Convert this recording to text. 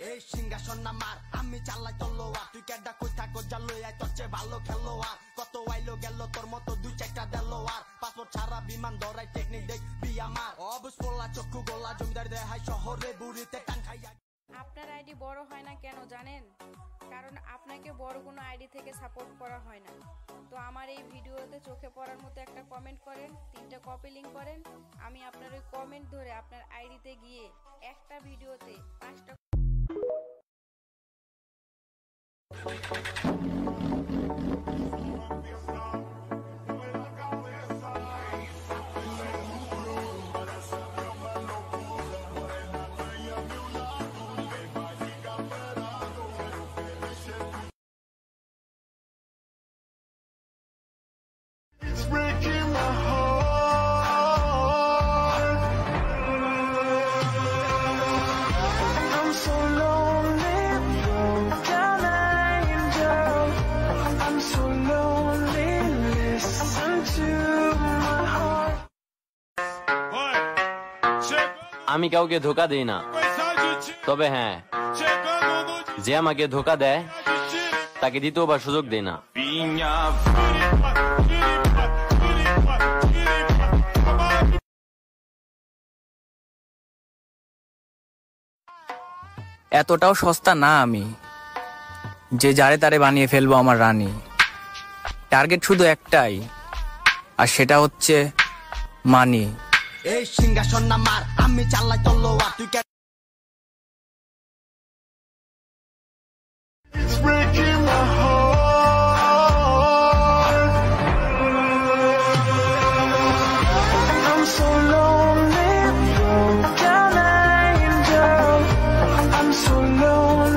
এই সিংহাসন নামার আমি চালাই তলোয়ার তুই কেডা কই থাকো জালই আই তোর চেয়ে ভালো খেলোয়াড় কত আইলো গেল তোর মতো দুই চারটা দেলোয়ার পাসপোর্ট ছাড়া বিমান ধরাই টেকনিক দেখবি আমার অবুজ পোলা চক্ষু গোলা জমিদার দেহাই শহরে বুড়িতে টান খাইয়া। আপনার আইডি বড় হয় না কেন জানেন? কারণ আপনাকে বড় কোনো আইডি থেকে সাপোর্ট করা হয় না। তো আমার এই ভিডিওতে চোখে পড়ার মতো একটা কমেন্ট করেন, 3টা কপি লিঙ্ক করেন, আমি আপনার ওই কমেন্ট ধরে আপনার আইডিতে গিয়ে একটা ভিডিওতে 5টা আমি কাউকে ধোকা দেই না, তবে হ্যাঁ, যে আমাকে ধোকা দেয় তাকে দ্বিতীয়বার সুযোগ দেই না। এতটাও সস্তা না আমি যে যারে তারে বানিয়ে ফেলবো আমার রানী। টার্গেট শুধু একটাই, আর সেটা হচ্ছে মানি। এই সিংহাসন নামার আমি চালাই তলোয়ার তুই I'm so lonely,